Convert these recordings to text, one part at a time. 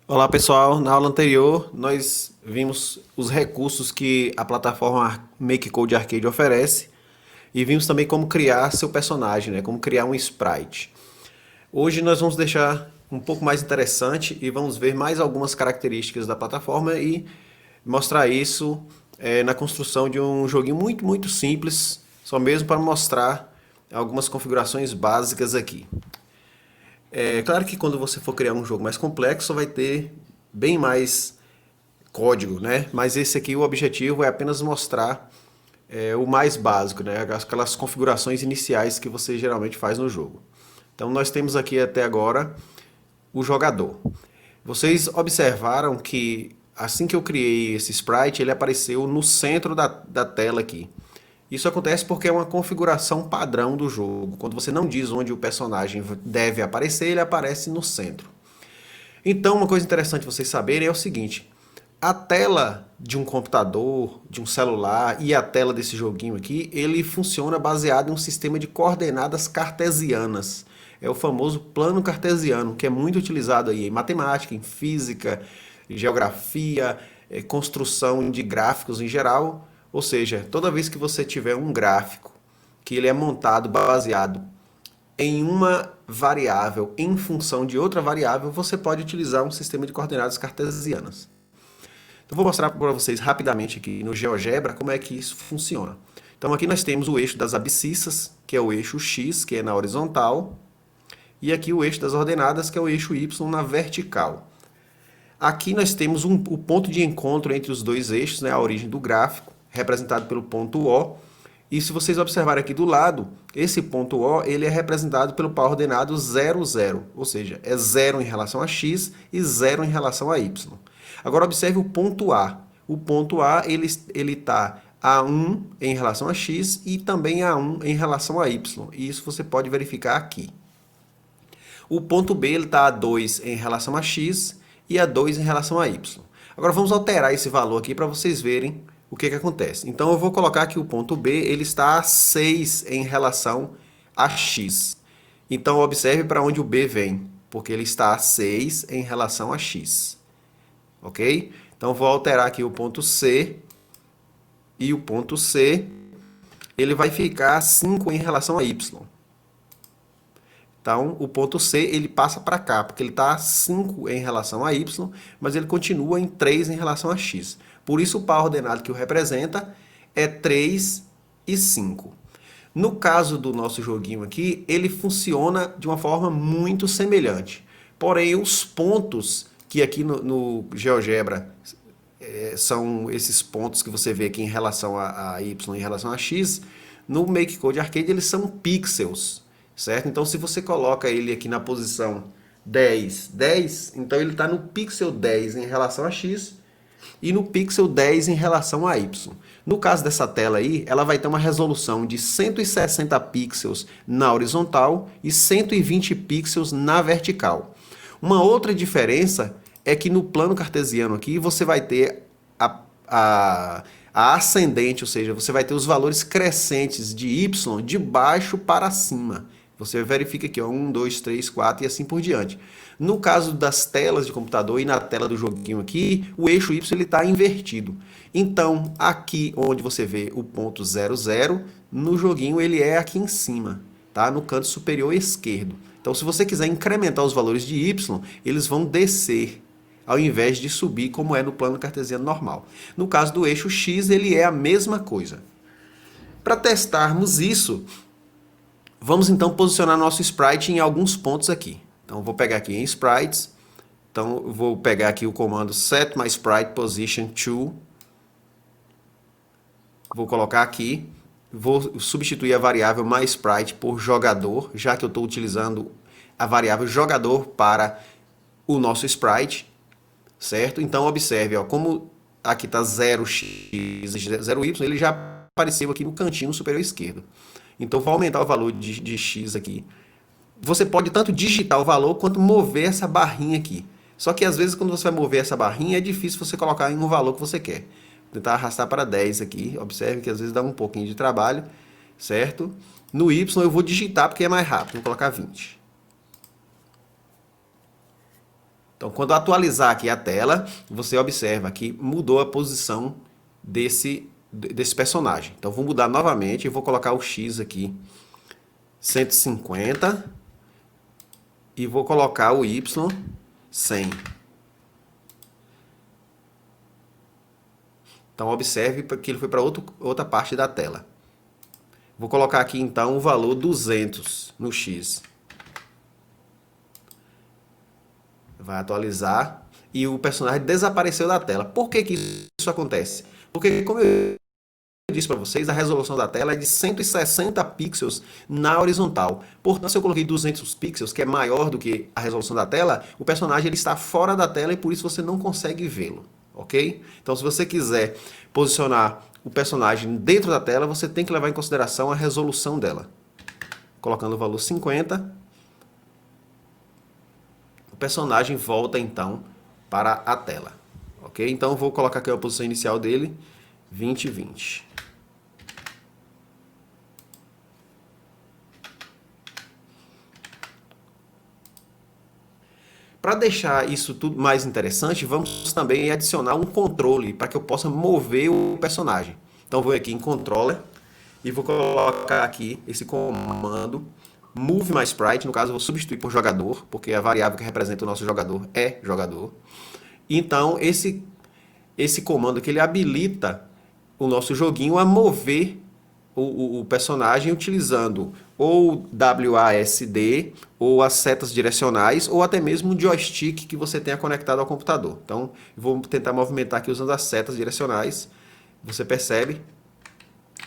Olá pessoal, na aula anterior nós vimos os recursos que a plataforma MakeCode Arcade oferece e vimos também como criar seu personagem, né? Como criar um sprite. Hoje nós vamos deixar um pouco mais interessante e vamos ver mais algumas características da plataforma e mostrar isso na construção de um joguinho muito simples, só mesmo para mostrar algumas configurações básicas aqui. É claro que quando você for criar um jogo mais complexo, vai ter bem mais código, né? Mas esse aqui, o objetivo é apenas mostrar o mais básico, né? Aquelas configurações iniciais que você geralmente faz no jogo. Então nós temos aqui até agora o jogador. Vocês observaram que assim que eu criei esse sprite, ele apareceu no centro da tela aqui. Isso acontece porque é uma configuração padrão do jogo. Quando você não diz onde o personagem deve aparecer, ele aparece no centro. Então, uma coisa interessante vocês saberem é o seguinte: a tela de um computador, de um celular e a tela desse joguinho aqui, ele funciona baseado em um sistema de coordenadas cartesianas. É o famoso plano cartesiano, que é muito utilizado aí em matemática, em física, em geografia, construção de gráficos em geral. Ou seja, toda vez que você tiver um gráfico que ele é montado baseado em uma variável em função de outra variável, você pode utilizar um sistema de coordenadas cartesianas. Então, vou mostrar para vocês rapidamente aqui no GeoGebra como é que isso funciona. Então, aqui nós temos o eixo das abscissas, que é o eixo X, que é na horizontal, e aqui o eixo das ordenadas, que é o eixo Y na vertical. Aqui nós temos o ponto de encontro entre os dois eixos, né, a origem do gráfico, representado pelo ponto O. E se vocês observarem aqui do lado, esse ponto O ele é representado pelo par ordenado 0, 0, ou seja, é 0 em relação a x e 0 em relação a y. Agora observe o ponto A. O ponto A ele está a 1 em relação a x e também a 1 em relação a y. E isso você pode verificar aqui. O ponto B está a 2 em relação a x e a 2 em relação a y. Agora vamos alterar esse valor aqui para vocês verem o que acontece. Então eu vou colocar que o ponto B ele está a 6 em relação a x. Então observe para onde o B vem, porque ele está a 6 em relação a x. Ok? Então vou alterar aqui o ponto C e o ponto C ele vai ficar a 5 em relação a y. Então, o ponto C ele passa para cá, porque ele está 5 em relação a y, mas ele continua em 3 em relação a x. Por isso, o par ordenado que o representa é 3 e 5. No caso do nosso joguinho aqui, ele funciona de uma forma muito semelhante. Porém, os pontos que aqui no GeoGebra são esses pontos que você vê aqui em relação a y, em relação a x, no MakeCode Arcade eles são pixels, certo? Então se você coloca ele aqui na posição 10, 10, então ele está no pixel 10 em relação a x e no pixel 10 em relação a y. No caso dessa tela aí, ela vai ter uma resolução de 160 pixels na horizontal e 120 pixels na vertical. Uma outra diferença é que no plano cartesiano aqui você vai ter a ascendente, ou seja, você vai ter os valores crescentes de y de baixo para cima. Você verifica aqui, ó, 1, 2, 3, 4 e assim por diante. No caso das telas de computador e na tela do joguinho aqui, o eixo Y está invertido. Então, aqui onde você vê o ponto 0, 0, no joguinho ele é aqui em cima, tá? No canto superior esquerdo. Então, se você quiser incrementar os valores de Y, eles vão descer, ao invés de subir como é no plano cartesiano normal. No caso do eixo X, ele é a mesma coisa. Para testarmos isso, vamos então posicionar nosso sprite em alguns pontos aqui. Então vou pegar aqui em sprites. Então vou pegar aqui o comando set my sprite position to. Vou colocar aqui. Vou substituir a variável mySprite por jogador, já que eu estou utilizando a variável jogador para o nosso sprite, certo? Então observe, ó, como aqui está 0x e 0y, ele já apareceu aqui no cantinho superior esquerdo. Então vou aumentar o valor de x aqui. Você pode tanto digitar o valor quanto mover essa barrinha aqui. Só que às vezes quando você vai mover essa barrinha é difícil você colocar em um valor que você quer. Vou tentar arrastar para 10 aqui. Observe que às vezes dá um pouquinho de trabalho, certo? No y eu vou digitar porque é mais rápido. Vou colocar 20. Então, quando atualizar aqui a tela, você observa que mudou a posição desse personagem. Então, vou mudar novamente e vou colocar o X aqui, 150, e vou colocar o Y, 100. Então, observe que ele foi para outra parte da tela. Vou colocar aqui, então, o valor 200 no X. Vai atualizar e o personagem desapareceu da tela. Por que que isso acontece? Porque, como eu disse para vocês, a resolução da tela é de 160 pixels na horizontal. Portanto, se eu coloquei 200 pixels, que é maior do que a resolução da tela, o personagem ele está fora da tela e por isso você não consegue vê-lo, ok? Então, se você quiser posicionar o personagem dentro da tela, você tem que levar em consideração a resolução dela. Colocando o valor 50, o personagem volta então para a tela, ok? Então, eu vou colocar aqui a posição inicial dele, 20, 20. Para deixar isso tudo mais interessante, vamos também adicionar um controle para que eu possa mover o personagem. Então vou aqui em Controller e vou colocar aqui esse comando Move My Sprite, no caso eu vou substituir por jogador, porque a variável que representa o nosso jogador é jogador. Então esse comando aqui ele habilita o nosso joguinho a mover o personagem utilizando ou WASD, ou as setas direcionais, ou até mesmo um joystick que você tenha conectado ao computador. Então, vou tentar movimentar aqui usando as setas direcionais. Você percebe,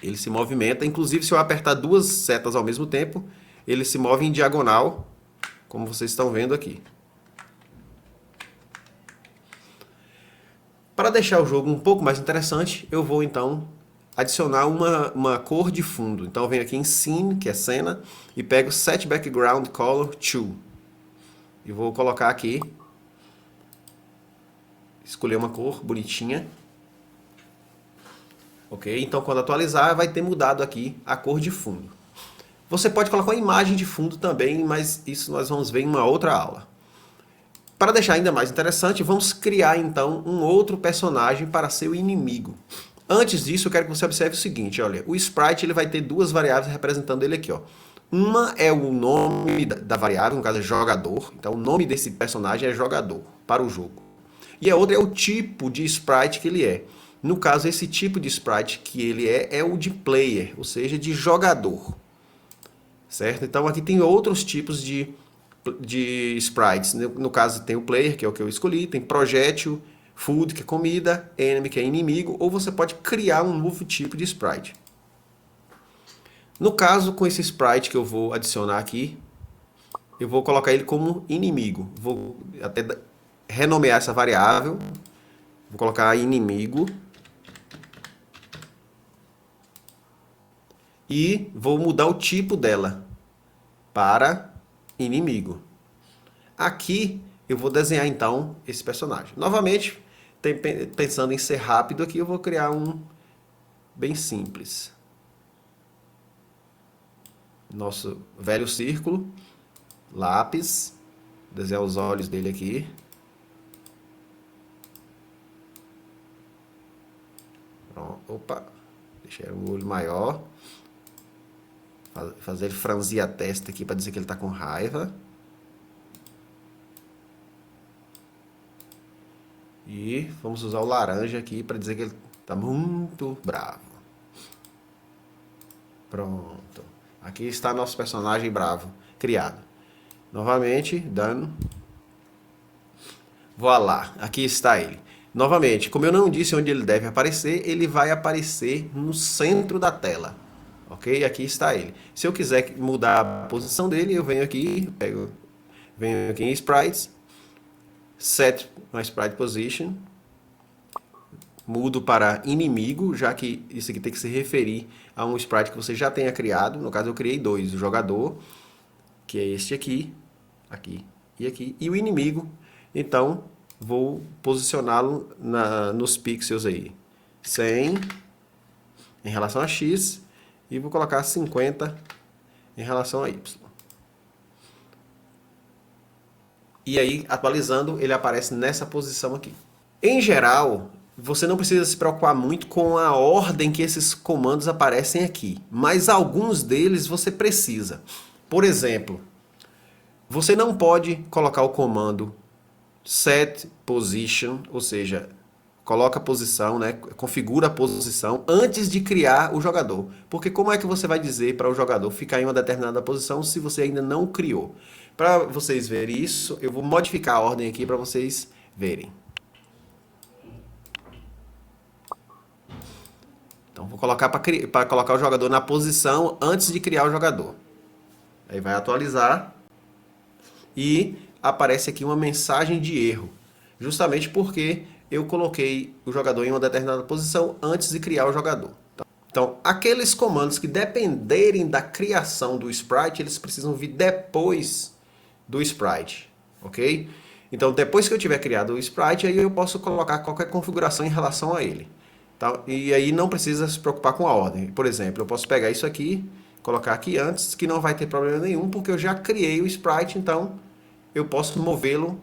ele se movimenta. Inclusive, se eu apertar duas setas ao mesmo tempo, ele se move em diagonal, como vocês estão vendo aqui. Para deixar o jogo um pouco mais interessante, eu vou então adicionar uma cor de fundo. Então eu venho aqui em Scene, que é cena, e pego Set Background Color 2. E vou colocar aqui, escolher uma cor bonitinha. Ok? Então quando atualizar vai ter mudado aqui a cor de fundo. Você pode colocar uma imagem de fundo também, mas isso nós vamos ver em uma outra aula. Para deixar ainda mais interessante, vamos criar então um outro personagem para ser o inimigo. Antes disso, eu quero que você observe o seguinte, olha, o sprite ele vai ter duas variáveis representando ele aqui, ó. Uma é o nome da variável, no caso é jogador, então o nome desse personagem é jogador para o jogo. E a outra é o tipo de sprite que ele é. No caso, esse tipo de sprite que ele é o de player, ou seja, de jogador. Certo? Então aqui tem outros tipos de sprites. No caso tem o player, que é o que eu escolhi, tem projétil, food, que é comida, enemy, que é inimigo, ou você pode criar um novo tipo de sprite. No caso, com esse sprite que eu vou adicionar aqui, eu vou colocar ele como inimigo. Vou até renomear essa variável, vou colocar inimigo, e vou mudar o tipo dela para inimigo. Aqui eu vou desenhar então esse personagem. Novamente, pensando em ser rápido aqui, eu vou criar um bem simples. Nosso velho círculo, lápis, desenhar os olhos dele aqui. Pronto, opa, deixar o olho maior. Fazer ele franzir a testa aqui para dizer que ele está com raiva. E vamos usar o laranja aqui para dizer que ele está muito bravo. Pronto. Aqui está nosso personagem bravo, criado. Novamente, dano. Voilá, aqui está ele. Novamente, como eu não disse onde ele deve aparecer, ele vai aparecer no centro da tela. Ok? Aqui está ele. Se eu quiser mudar a posição dele, eu venho aqui, venho aqui em Sprites, Set my Sprite Position, mudo para inimigo, já que isso aqui tem que se referir a um sprite que você já tenha criado. No caso eu criei dois, o jogador, que é este aqui, aqui e aqui, e o inimigo. Então vou posicioná-lo nos pixels aí, 100 em relação a X, e vou colocar 50 em relação a Y. E aí, atualizando, ele aparece nessa posição aqui. Em geral, você não precisa se preocupar muito com a ordem que esses comandos aparecem aqui, mas alguns deles você precisa. Por exemplo, você não pode colocar o comando set position, ou seja, coloca a posição, né, configura a posição antes de criar o jogador. Porque como é que você vai dizer para o jogador ficar em uma determinada posição se você ainda não criou? Para vocês verem isso, eu vou modificar a ordem aqui para vocês verem. Então vou colocar para colocar o jogador na posição antes de criar o jogador. Aí vai atualizar e aparece aqui uma mensagem de erro, justamente porque eu coloquei o jogador em uma determinada posição antes de criar o jogador. Então, aqueles comandos que dependerem da criação do sprite, eles precisam vir depois do sprite, ok? Então, depois que eu tiver criado o sprite, aí eu posso colocar qualquer configuração em relação a ele. Tá? E aí não precisa se preocupar com a ordem. Por exemplo, eu posso pegar isso aqui, colocar aqui antes, que não vai ter problema nenhum, porque eu já criei o sprite, então eu posso movê-lo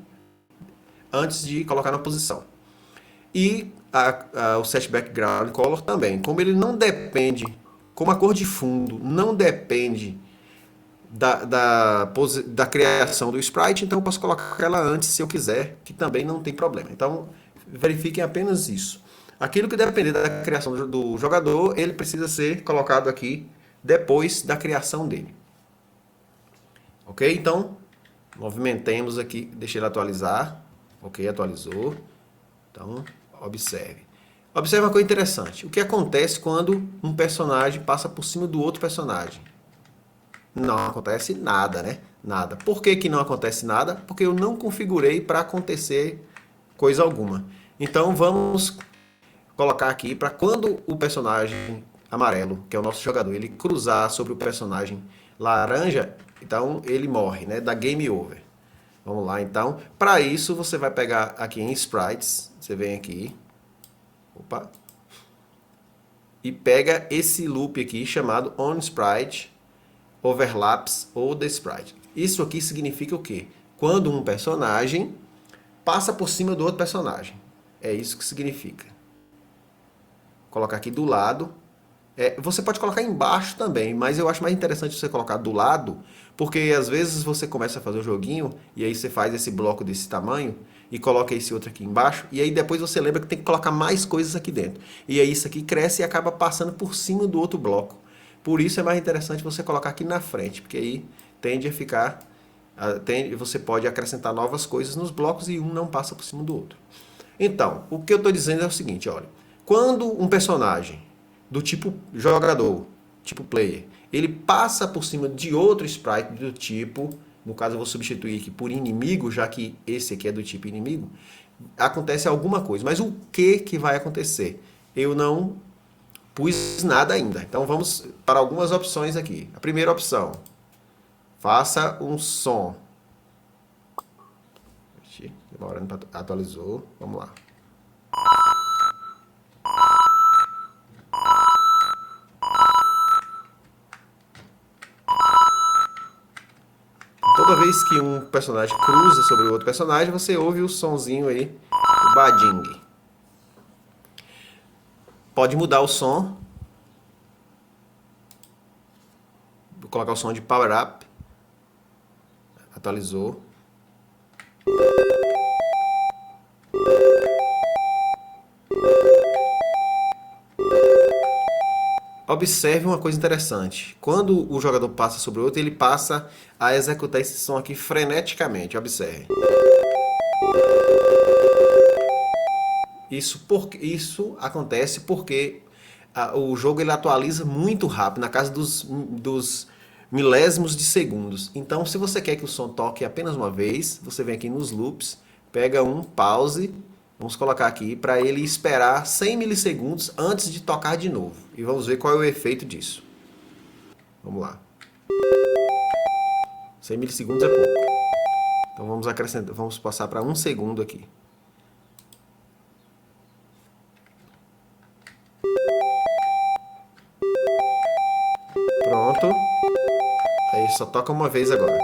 antes de colocar na posição. E o set background color também. Como ele não depende, como a cor de fundo não depende da criação do sprite, então eu posso colocar ela antes se eu quiser, que também não tem problema. Então verifiquem apenas isso. Aquilo que depender da criação do jogador, ele precisa ser colocado aqui depois da criação dele. Ok? Então, movimentemos aqui, deixei ele atualizar. Ok, atualizou. Então, observe. Observe uma coisa interessante. O que acontece quando um personagem passa por cima do outro personagem? Não acontece nada, né? Nada. Por que que não acontece nada? Porque eu não configurei para acontecer coisa alguma. Então, vamos colocar aqui para quando o personagem amarelo, que é o nosso jogador, ele cruzar sobre o personagem laranja, então ele morre, né? Dá game over. Vamos lá, então. Para isso, você vai pegar aqui em Sprites, você vem aqui, opa, e pega esse loop aqui chamado onSprite, overlaps ou the sprite. Isso aqui significa o quê? Quando um personagem passa por cima do outro personagem. É isso que significa. Vou colocar aqui do lado. Você pode colocar embaixo também, mas eu acho mais interessante você colocar do lado, porque às vezes você começa a fazer o joguinho e aí você faz esse bloco desse tamanho e coloca esse outro aqui embaixo e aí depois você lembra que tem que colocar mais coisas aqui dentro. E aí isso aqui cresce e acaba passando por cima do outro bloco. Por isso é mais interessante você colocar aqui na frente, porque aí tende a ficar, você pode acrescentar novas coisas nos blocos e um não passa por cima do outro. Então, o que eu estou dizendo é o seguinte, olha, quando um personagem do tipo jogador, tipo player, ele passa por cima de outro sprite do tipo, no caso eu vou substituir aqui por inimigo, já que esse aqui é do tipo inimigo, acontece alguma coisa. Mas o que vai acontecer? Eu não pus nada ainda. Então vamos para algumas opções aqui. A primeira opção, faça um som. Demorando para atualizou. Vamos lá. Toda vez que um personagem cruza sobre o outro personagem, você ouve o sonzinho aí do bading. Pode mudar o som. Vou colocar o som de Power Up. Atualizou. Observe uma coisa interessante. Quando o jogador passa sobre o outro, ele passa a executar esse som aqui freneticamente. Observe. Isso acontece porque o jogo ele atualiza muito rápido, na casa dos milésimos de segundos. Então, se você quer que o som toque apenas uma vez, você vem aqui nos loops, pega um pause, vamos colocar aqui, para ele esperar 100 milissegundos antes de tocar de novo. E vamos ver qual é o efeito disso. Vamos lá. 100 milissegundos é pouco. Então vamos acrescentar, vamos passar para 1 segundo aqui. Pronto. Aí só toca uma vez agora.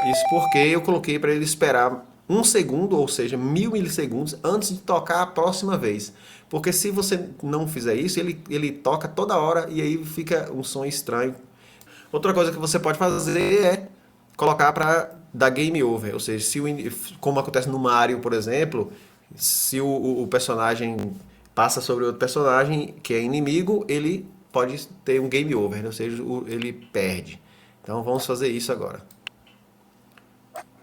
Isso porque eu coloquei para ele esperar 1 segundo, ou seja, 1000 milissegundos, antes de tocar a próxima vez. Porque se você não fizer isso, ele toca toda hora e aí fica um som estranho. Outra coisa que você pode fazer é colocar para dar game over. Ou seja, se como acontece no Mario, por exemplo, se o personagem passa sobre outro personagem que é inimigo, ele pode ter um game over, né? Ou seja, ele perde. Então vamos fazer isso agora.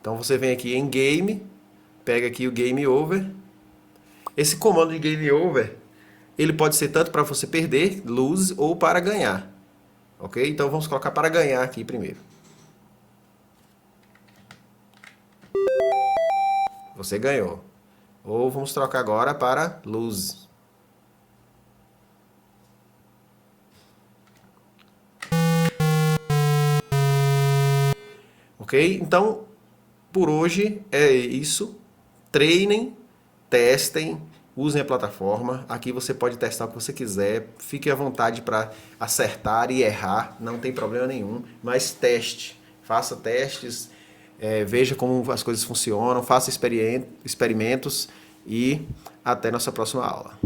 Então você vem aqui em Game, pega aqui o Game Over. Esse comando de Game Over, ele pode ser tanto para você perder, lose, ou para ganhar. Ok? Então vamos colocar para ganhar aqui primeiro. Você ganhou. Ou vamos trocar agora para lose. Ok? Então, por hoje é isso. Treinem, testem, usem a plataforma. Aqui você pode testar o que você quiser. Fique à vontade para acertar e errar, não tem problema nenhum. Mas teste, faça testes, veja como as coisas funcionam, faça experimentos e até nossa próxima aula.